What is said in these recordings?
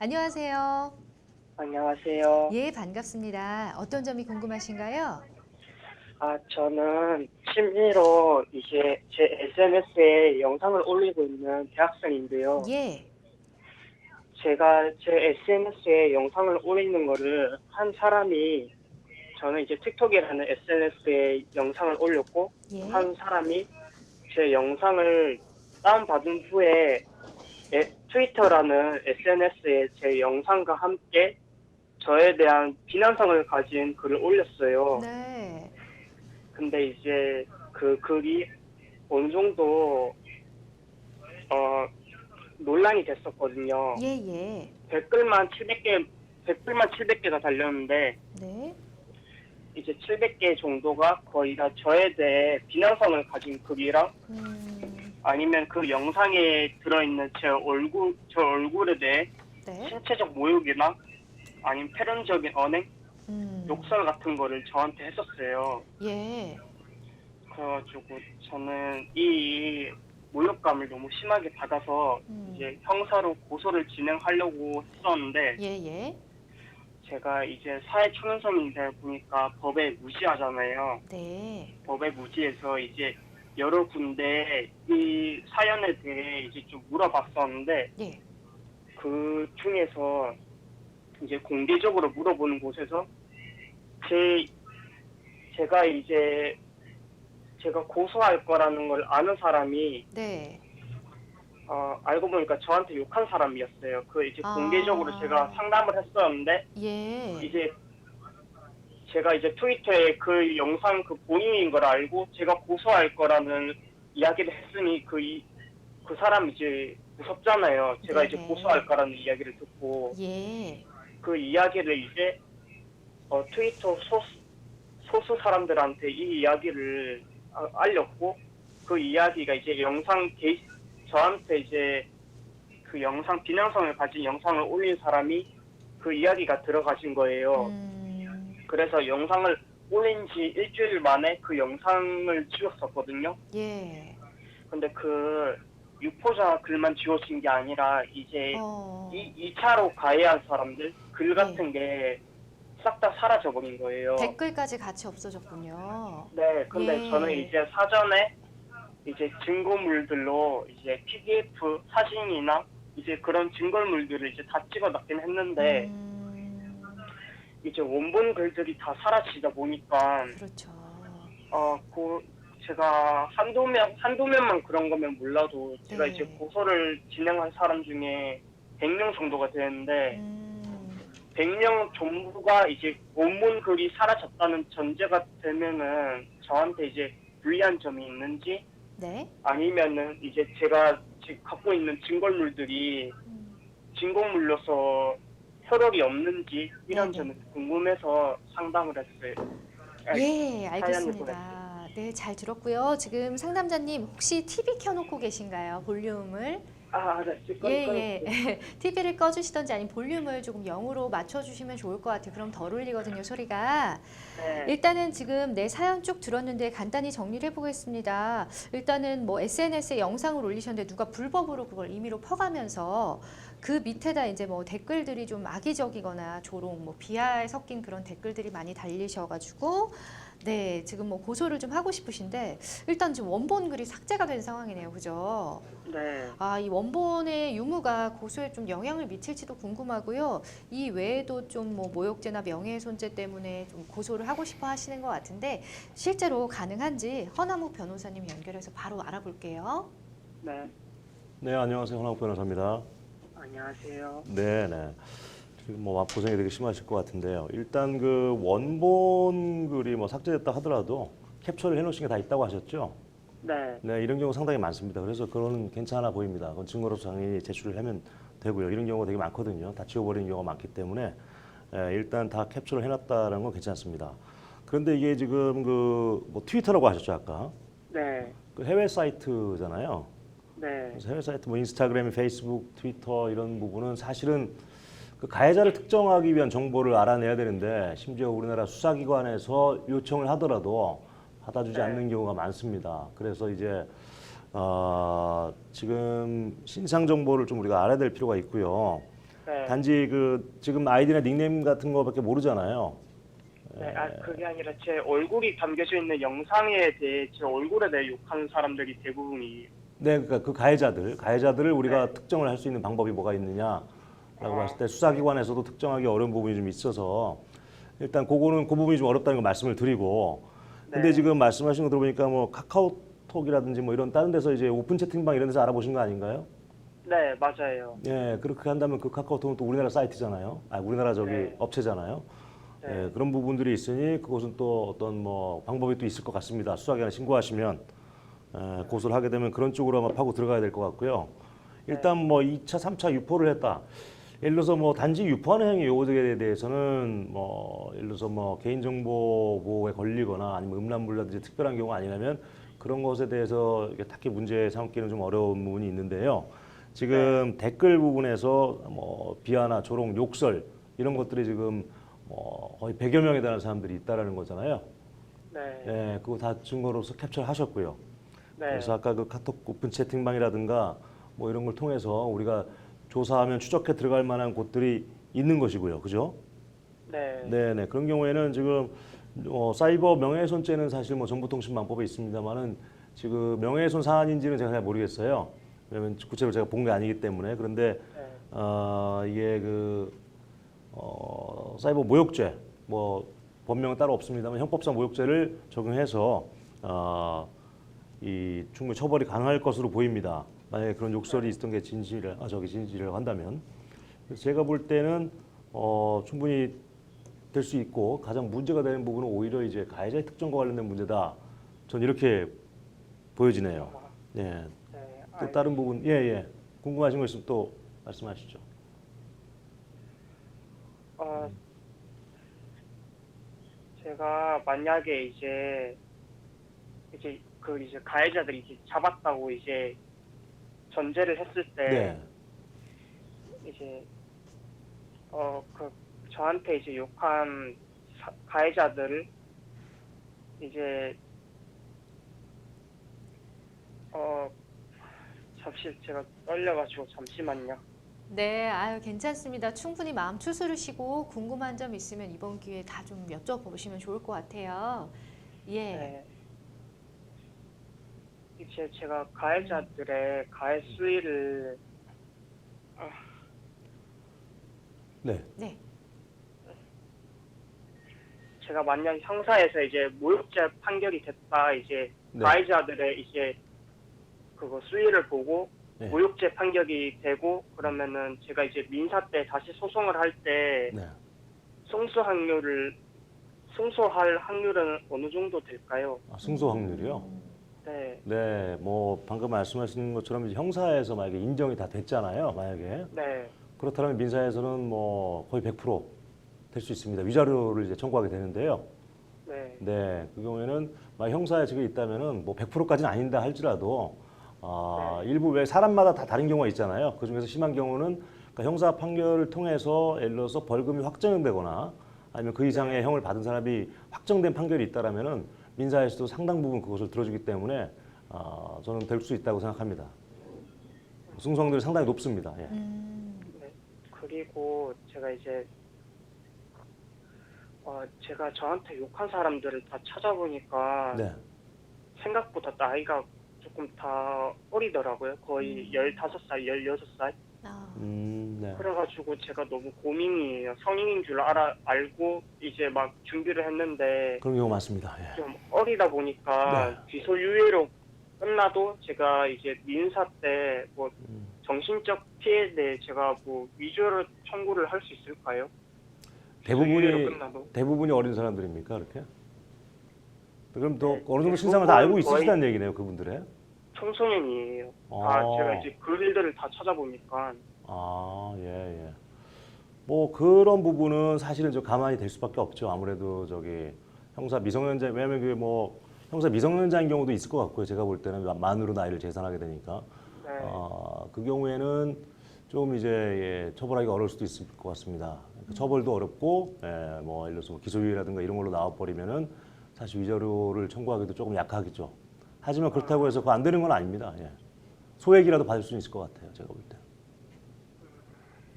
안녕하세요. 안녕하세요. 예, 반갑습니다. 어떤 점이 궁금하신가요? 저는 취미로 이제 제 SNS에 영상을 올리고 있는 대학생인데요. 예, 제가 제 SNS에 영상을 올리는 거를 한 사람이, 저는 이제 틱톡이라는 SNS에 영상을 올렸고, 예, 한 사람이 제 영상을 다운받은 후에 트위터라는 SNS에 제 영상과 함께 저에 대한 비난성을 가진 글을 올렸어요. 네, 근데 이제 그 글이 어느 정도 어 논란이 됐었거든요. 예, 예, 댓글만 700개 댓글만 700개가 달렸는데 네, 이제 700개 정도가 거의 다 저에 대해 비난성을 가진 글이랑 아니면 그 영상에 들어있는 제 얼굴에 대해 네, 신체적 모욕이나 아니면 패륜적인 언행, 음, 욕설 같은 거를 저한테 했었어요. 예, 그래가지고 저는 이 모욕감을 너무 심하게 받아서 이제 형사로 고소를 진행하려고 했었는데 예, 예, 제가 이제 사회 초년생이다 보니까 법에 무시하잖아요. 네, 법에 무시해서 이제 여러 군데 이 사연에 대해 이제 좀 물어봤었는데 예, 그 중에서 이제 공개적으로 물어보는 곳에서 제 제가 이제 제가 고소할 거라는 걸 아는 사람이 네, 알고 보니까 저한테 욕한 사람이었어요. 그 이제 공개적으로 제가 아, 상담을 했었는데 예, 이제 제가 이제 트위터에 그 영상 그 본인인 걸 알고 제가 고소할 거라는 이야기를 했으니 그 사람 이제 무섭잖아요. 제가 이제 고소할 네네, 거라는 이야기를 듣고 예, 그 이야기를 이제 트위터 소수 사람들한테 이 이야기를 알렸고 그 이야기가 이제 저한테 이제 그 영상 비난성을 가진 영상을 올린 사람이 그 이야기가 들어가신 거예요. 그래서 영상을 올린 지 일주일 만에 그 영상을 지웠었거든요. 예, 근데 그 유포자 글만 지워진 게 아니라 이제 어, 2차로 가해한 사람들 글 예, 같은 게 싹 다 사라져 버린 거예요. 댓글까지 같이 없어졌군요. 네, 근데 저는 예, 이제 사전에 이제 증거물들로 이제 PDF 사진이나 이제 그런 증거물들을 이제 다 찍어놨긴 했는데 이제 원본 글들이 다 사라지다 보니까 그렇죠. 그 제가 한두 명만 그런 거면 몰라도 제가 이제 네. 고소를 진행한 사람 중에 100명 정도가 되는데 음, 100명 전부가 이제 원본 글이 사라졌다는 전제가 되면은 저한테 이제 불리한 점이 있는지 네. 아니면은 이제 제가 지금 갖고 있는 증거물들이 증거물로서 효력이 없는지 이런 네네. 점이 궁금해서 상담을 했어요. 예, 사연을 보냈어요. 알겠습니다. 네, 잘 들었고요. 지금 상담자님 혹시 TV 켜놓고 계신가요? 볼륨을? 네, 지금 예, 꺼냈어요. 예. TV를 꺼주시던지 아니면 볼륨을 조금 0으로 맞춰주시면 좋을 것 같아요. 그럼 덜 울리거든요, 소리가. 네, 일단은 지금 내 사연 쭉 들었는데 간단히 정리를 해보겠습니다. 일단은 뭐 SNS에 영상을 올리셨는데 누가 불법으로 그걸 임의로 퍼가면서 그 밑에다 이제 뭐 댓글들이 좀 악의적이거나 조롱, 뭐 비하에 섞인 그런 댓글들이 많이 달리셔가지고 네, 지금 뭐 고소를 좀 하고 싶으신데 일단 지금 원본 글이 삭제가 된 상황이네요. 그죠? 네. 이 원본의 유무가 고소에 좀 영향을 미칠지도 궁금하고요. 이 외에도 좀 뭐 모욕죄나 명예훼손죄 때문에 좀 고소를 하고 싶어 하시는 것 같은데 실제로 가능한지 허남욱 변호사님 연결해서 바로 알아볼게요. 네, 네, 안녕하세요. 황학 변호사입니다. 안녕하세요. 네, 네. 지금 뭐 고생이 되게 심하실 것 같은데요. 일단 그 원본 글이 뭐 삭제됐다 하더라도 캡처를 해놓으신 게 다 있다고 하셨죠? 네, 네, 이런 경우 상당히 많습니다. 그래서 그거는 괜찮아 보입니다. 그건 증거로서 당연히 제출을 하면 되고요. 이런 경우가 되게 많거든요. 다 지워버리는 경우가 많기 때문에 일단 다 캡처를 해놨다는 건 괜찮습니다. 그런데 이게 지금 그 뭐 트위터라고 하셨죠, 아까? 네, 그 해외 사이트잖아요. 네, 그래서 해외 사이트 뭐 인스타그램, 페이스북, 트위터 이런 부분은 사실은 그 가해자를 특정하기 위한 정보를 알아내야 되는데 심지어 우리나라 수사기관에서 요청을 하더라도 받아주지 네, 않는 경우가 많습니다. 그래서 이제 지금 신상 정보를 좀 우리가 알아야 될 필요가 있고요. 네. 단지 그 지금 아이디나 닉네임 같은 거밖에 모르잖아요. 네, 그게 아니라 제 얼굴이 담겨져 있는 영상에 대해 제 얼굴에 대해 욕하는 사람들이 대부분이. 네, 그러니까 그 가해자들을 우리가 네. 특정을 할 수 있는 방법이 뭐가 있느냐라고 아, 봤을 때 수사기관에서도 특정하기 어려운 부분이 좀 있어서 일단 그거는 그 부분이 좀 어렵다는 거 말씀을 드리고 근데 네. 지금 말씀하신 거 들어보니까 뭐 카카오톡이라든지 뭐 이런 다른 데서 이제 오픈 채팅방 이런 데서 알아보신 거 아닌가요? 네, 맞아요. 예, 그렇게 한다면 그 카카오톡은 또 우리나라 사이트잖아요. 우리나라 저기 네. 업체잖아요. 네. 예, 그런 부분들이 있으니 그것은 또 어떤 뭐 방법이 또 있을 것 같습니다. 수사기관에 신고하시면 고소를 하게 되면 그런 쪽으로 아마 파고 들어가야 될 것 같고요. 일단 뭐 2차, 3차 유포를 했다. 예를 들어서 뭐 단지 유포하는 행위 요거에 대해서는 뭐 예를 들어서 뭐 개인정보 보호에 걸리거나 아니면 음란물이라든지 특별한 경우 아니라면 그런 것에 대해서 이렇게 딱히 문제 삼기는 좀 어려운 부분이 있는데요. 지금 댓글 부분에서 뭐 비하나 조롱, 욕설 이런 것들이 지금 뭐 거의 100여 명에 달하는 사람들이 있다라는 거잖아요. 네. 예, 그거 다 증거로서 캡처를 하셨고요. 네. 그래서 아까 그 카톡 오픈 채팅방이라든가 뭐 이런 걸 통해서 우리가 조사하면 추적해 들어갈 만한 곳들이 있는 것이고요. 그죠? 네. 네네. 그런 경우에는 지금 사이버 명예훼손죄는 사실 뭐 정보통신망법에 있습니다만은 지금 명예훼손 사안인지는 제가 잘 모르겠어요. 왜냐면 구체적으로 제가 본 게 아니기 때문에. 그런데 네. 이게 사이버 모욕죄 뭐 법명은 따로 없습니다만 형법상 모욕죄를 적용해서 이 충분히 처벌이 가능할 것으로 보입니다. 만약에 그런 욕설이 있었던 게 진실이라고 한다면. 그래서 제가 볼 때는 충분히 될 수 있고 가장 문제가 되는 부분은 오히려 이제 가해자의 특정과 관련된 문제다. 전 이렇게 보여지네요. 예. 네. 또 다른 부분, 예. 궁금하신 거 있으면 또 말씀하시죠. 제가 만약에 이제 가해자들이 이제 잡았다고 이제 전제를 했을 때 네. 이제 저한테 이제 욕한 가해자들을 이제 잠시 제가 떨려가지고 잠시만요. 네, 아유 괜찮습니다. 충분히 마음 추스르시고 궁금한 점 있으면 이번 기회에 다 좀 여쭤보시면 좋을 것 같아요. 예. 네. 이제 제가 가해자들의 가해 수위를 네. 네. 제가 만약 형사에서 이제 모욕죄 판결이 됐다 이제 네. 가해자들의 이제 그거 수위를 보고 네. 모욕죄 판결이 되고 그러면은 제가 이제 민사 때 다시 소송을 할 때 네. 승소할 확률은 어느 정도 될까요? 승소 확률이요? 네. 네, 뭐 방금 말씀하신 것처럼 이제 형사에서 만약에 인정이 다 됐잖아요. 만약에 네. 그렇다면 민사에서는 뭐 거의 100% 될 수 있습니다. 위자료를 이제 청구하게 되는데요. 네. 네, 그 경우에는 만약 형사에 지금 있다면은 뭐 100%까지는 아닌다 할지라도 일부 왜 사람마다 다 다른 경우가 있잖아요. 그 중에서 심한 경우는 그러니까 형사 판결을 통해서 예를 들어서 벌금이 확정되거나 아니면 그 이상의 형을 받은 사람이 확정된 판결이 있다라면은 민사에서도 상당 부분 그것을 들어주기 때문에 저는 될 수 있다고 생각합니다. 승소확률이 상당히 높습니다. 예. 네. 그리고 제가 이제 제가 저한테 욕한 사람들을 다 찾아보니까 네. 생각보다 나이가 조금 다 어리더라고요. 거의 15살, 16살. 네. 그래가지고 제가 너무 고민이에요. 성인인 줄 알고 이제 막 준비를 했는데 그런 경우 많습니다. 예. 좀 어리다 보니까 네. 기소유예로 끝나도 제가 이제 민사 때 뭐 정신적 피해에 대해 제가 뭐 위조를 청구를 할 수 있을까요? 기소유예로 끝나도. 대부분이 어린 사람들입니까, 그렇게? 그럼 또 네, 어느 정도 신상을 다 알고 대부분 거의 있으시다는 얘기네요, 그분들의. 청소년이에요. 다 아. 제가 이제 글들을 다 찾아보니까. 예. 뭐 그런 부분은 사실은 좀 가만히 될 수밖에 없죠. 아무래도 형사 미성년자, 왜냐면 그게 뭐 형사 미성년자인 경우도 있을 것 같고요. 제가 볼 때는 만으로 나이를 계산하게 되니까. 네. 그 경우에는 좀 이제 처벌하기가 어려울 수도 있을 것 같습니다. 그러니까 처벌도 어렵고, 뭐 예를 들어서 기소유예라든가 이런 걸로 나와버리면은 사실 위자료를 청구하기도 조금 약하겠죠. 하지만 그렇다고 해서 그거 안 되는 건 아닙니다. 예. 소액이라도 받을 수는 있을 것 같아요. 제가 볼 때.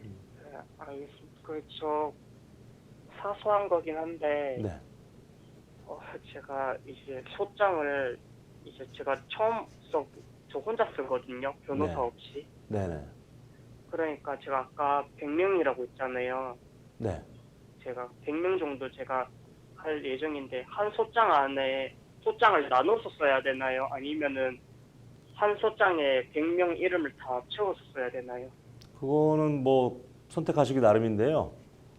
네, 알겠습니다. 저 사소한 거긴 한데 네. 제가 이제 소장을 이제 제가 저 혼자 쓰거든요. 변호사 네. 없이. 네네. 그러니까 제가 아까 100명이라고 했잖아요. 네. 제가 100명 정도 제가 할 예정인데 한 소장 안에 소장을 나눠서 써야 되나요? 아니면은 한 소장에 100명 이름을 다 채워서 써야 되나요? 그거는 뭐 선택하시기 나름인데요.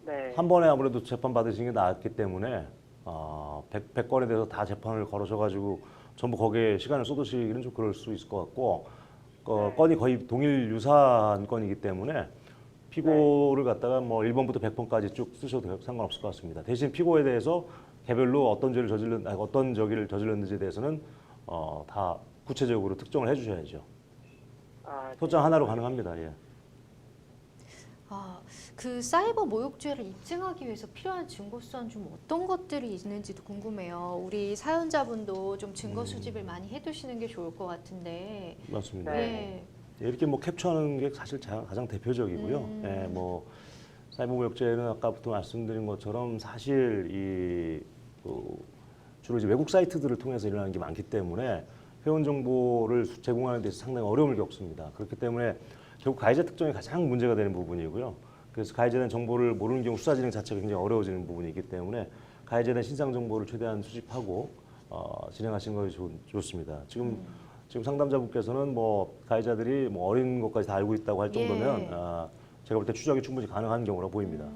네. 한 번에 아무래도 재판 받으시는 게 나았기 때문에 100건에 대해서 다 재판을 걸으셔가지고 전부 거기에 시간을 쏟으시기는 좀 그럴 수 있을 것 같고 건이 거의 동일 유사한 건이기 때문에 피고를 갖다가 뭐 1번부터 100번까지 쭉 쓰셔도 상관없을 것 같습니다. 대신 피고에 대해서 개별로 어떤 저기를 저질렀는지에 대해서는 다 구체적으로 특정을 해주셔야죠. 아, 소장 하나로 가능합니다. 예. 그 사이버 모욕죄를 입증하기 위해서 필요한 증거수는 좀 어떤 것들이 있는지도 궁금해요. 우리 사연자분도 좀 증거 수집을 많이 해두시는 게 좋을 것 같은데. 맞습니다. 네. 예. 이렇게 뭐 캡처하는 게 사실 가장 대표적이고요. 예, 뭐 사이버 모욕죄는 아까부터 말씀드린 것처럼 사실 주로 이제 외국 사이트들을 통해서 일어나는 게 많기 때문에 회원 정보를 제공하는 데서 상당히 어려움을 겪습니다. 그렇기 때문에 결국 가해자 특정이 가장 문제가 되는 부분이고요. 그래서 가해자에 대한 정보를 모르는 경우 수사 진행 자체가 굉장히 어려워지는 부분이기 때문에 가해자에 대한 신상 정보를 최대한 수집하고 진행하시는 것이 좋습니다. 지금 상담자분께서는 뭐 가해자들이 뭐 어린 것까지 다 알고 있다고 할 정도면 예. 제가 볼 때 추적이 충분히 가능한 경우라 보입니다.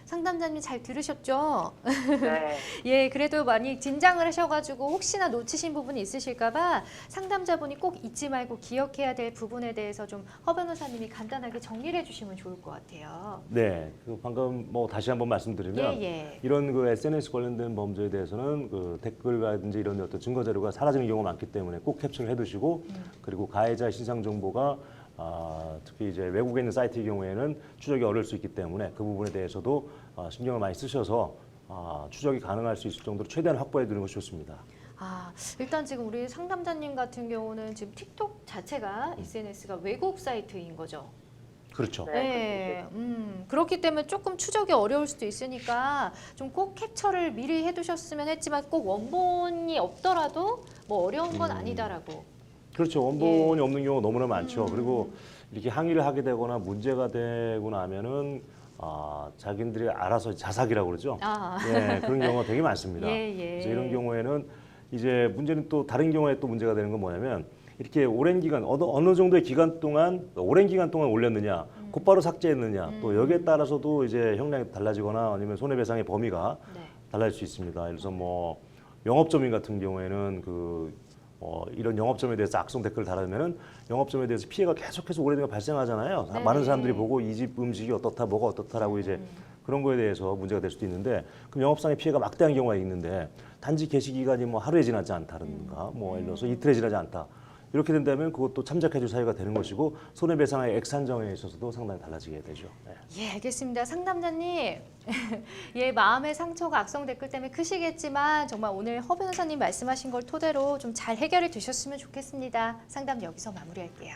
상담자님 잘 들으셨죠? 네. 예, 그래도 많이 긴장을 하셔가지고 혹시나 놓치신 부분이 있으실까봐 상담자분이 꼭 잊지 말고 기억해야 될 부분에 대해서 좀 허 변호사님이 간단하게 정리를 해주시면 좋을 것 같아요. 네, 방금 뭐 다시 한번 말씀드리면 예. 이런 SNS 관련된 범죄에 대해서는 그 댓글이라든지 이런 어떤 증거 자료가 사라지는 경우가 많기 때문에 꼭 캡처를 해두시고 그리고 가해자 신상 정보가 특히 이제 외국에 있는 사이트의 경우에는 추적이 어려울 수 있기 때문에 그 부분에 대해서도 신경을 많이 쓰셔서 추적이 가능할 수 있을 정도로 최대한 확보해 두는 것이 좋습니다. 일단 지금 우리 상담자님 같은 경우는 지금 틱톡 자체가 SNS가 외국 사이트인 거죠. 그렇죠. 네. 그렇기 때문에 조금 추적이 어려울 수도 있으니까 좀 꼭 캡처를 미리 해두셨으면 했지만 꼭 원본이 없더라도 뭐 어려운 건 아니다라고. 그렇죠. 원본이 없는 경우가 너무나 많죠. 그리고 이렇게 항의를 하게 되거나 문제가 되고 나면은 자기들이 알아서 자사기라고 그러죠. 예, 그런 경우가 되게 많습니다. 그래서 이런 경우에는 이제 문제는 또 다른 경우에 또 문제가 되는 건 뭐냐면 이렇게 오랜 기간 어느 정도의 기간 동안 오랜 기간 동안 올렸느냐, 곧바로 삭제했느냐, 또 여기에 따라서도 이제 형량이 달라지거나 아니면 손해배상의 범위가 달라질 수 있습니다. 그래서 뭐 영업점인 같은 경우에는 이런 영업점에 대해서 악성 댓글을 달아주면은 영업점에 대해서 피해가 계속해서 오래되면 발생하잖아요. 네네. 많은 사람들이 보고 이 집 음식이 어떻다, 뭐가 어떻다라고 이제 그런 거에 대해서 문제가 될 수도 있는데 그럼 영업상의 피해가 막대한 경우가 있는데 단지 게시 기간이 뭐 하루에 지나지 않다든가 뭐 예를 들어서 이틀에 지나지 않다. 이렇게 된다면 그것도 참작해줄 사유가 되는 것이고 손해배상의 액 산정에 있어서도 상당히 달라지게 되죠. 네. 예, 알겠습니다. 상담자님, 예, 마음의 상처가 악성 댓글 때문에 크시겠지만 정말 오늘 허 변호사님 말씀하신 걸 토대로 좀 잘 해결이 되셨으면 좋겠습니다. 상담 여기서 마무리할게요.